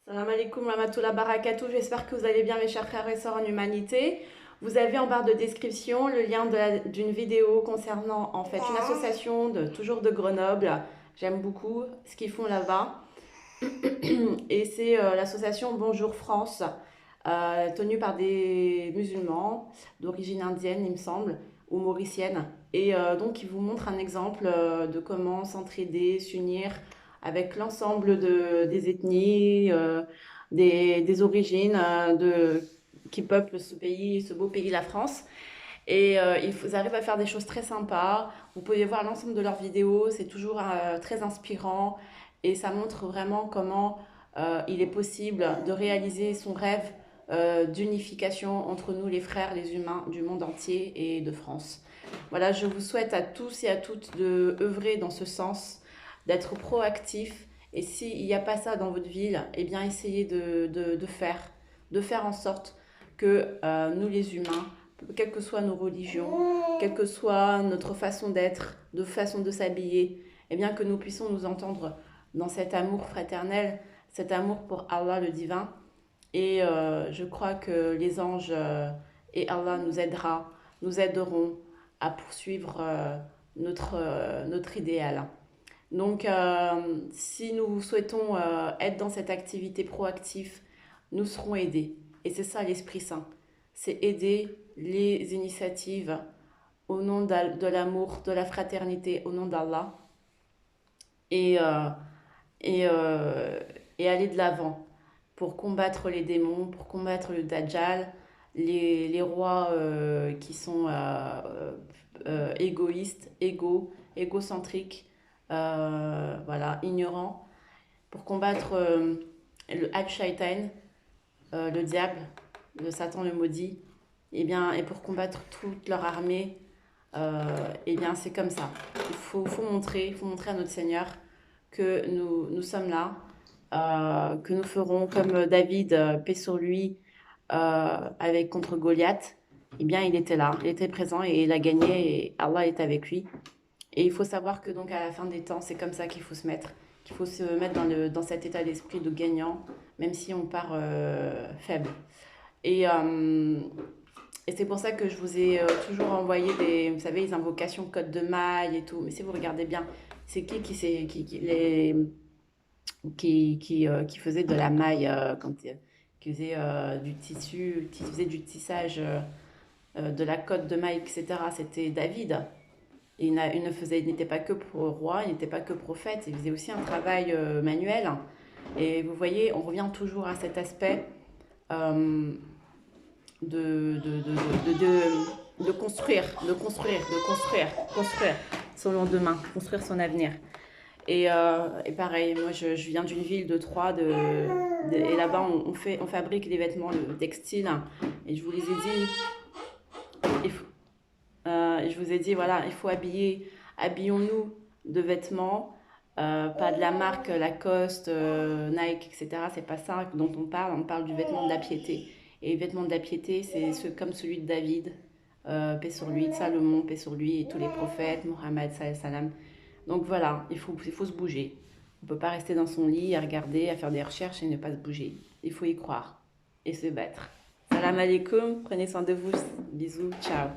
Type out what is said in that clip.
Salam alaikum wa barakatuh. J'espère que vous allez bien, mes chers frères et sœurs en humanité. Vous avez en barre de description le lien d'une vidéo concernant en fait une association toujours de Grenoble. J'aime beaucoup ce qu'ils font là-bas. Et c'est l'association Bonjour France, tenue par des musulmans d'origine indienne, il me semble, ou mauricienne. Et donc, ils vous montrent un exemple de comment s'entraider, s'unir avec l'ensemble des ethnies, des origines qui peuplent ce pays, ce beau pays, la France. Et ils arrivent à faire des choses très sympas. Vous pouvez voir l'ensemble de leurs vidéos, c'est toujours très inspirant et ça montre vraiment comment il est possible de réaliser son rêve d'unification entre nous, les frères, les humains du monde entier et de France. Voilà, je vous souhaite à tous et à toutes de œuvrer dans ce sens, d'être proactifs. Et s'il n'y a pas ça dans votre ville, eh bien essayez de faire en sorte que nous les humains, quelles que soient nos religions, quelle que soit notre façon d'être, de façon de s'habiller, eh bien que nous puissions nous entendre dans cet amour fraternel, cet amour pour Allah le divin. Et je crois que les anges et Allah nous aideront à poursuivre notre idéal. Donc, si nous souhaitons être dans cette activité proactive, nous serons aidés. Et c'est ça l'Esprit Saint. C'est aider les initiatives au nom de l'amour, de la fraternité, au nom d'Allah. Et, et, euh, et aller de l'avant pour combattre les démons, pour combattre le Dajjal, les rois qui sont égoïstes, égocentriques, voilà, ignorants, pour combattre le Al-Shaitan, le diable, le Satan le maudit, et bien, et pour combattre toute leur armée, et bien, c'est comme ça. Il faut montrer à notre Seigneur que nous sommes là, que nous ferons comme David, paix sur lui, avec contre Goliath. Eh bien, il était là, il était présent et il a gagné et Allah est avec lui. Et il faut savoir que donc à la fin des temps, c'est comme ça qu'il faut se mettre, qu'il faut se mettre dans cet état d'esprit de gagnant, même si on part faible. Et, euh, et c'est pour ça que je vous ai toujours envoyé vous savez, les invocations code de maille et tout. Mais si vous regardez bien, c'est qui faisait de la maille qui faisait du tissu, qui faisait du tissage de la cotte de maille, etc. C'était David. Et il n'était pas que roi, il n'était pas que prophète, il faisait aussi un travail manuel. Et vous voyez, on revient toujours à cet aspect euh, de, de, de, de construire son lendemain, construire son avenir. Et pareil, moi je viens d'une ville de Troyes, et là-bas on fabrique des vêtements textiles. Et je vous les ai dit, il faut, et je vous ai dit, voilà, il faut habillons-nous de vêtements, pas de la marque Lacoste, Nike, etc. C'est pas ça dont on parle du vêtement de la piété. Et le vêtement de la piété, c'est comme celui de David, paix sur lui, de Salomon, paix sur lui, et tous les prophètes, Mohammed, salam. Donc voilà, il faut se bouger. On ne peut pas rester dans son lit à regarder, à faire des recherches et ne pas se bouger. Il faut y croire et se battre. Salam alaikum, prenez soin de vous. Bisous, ciao.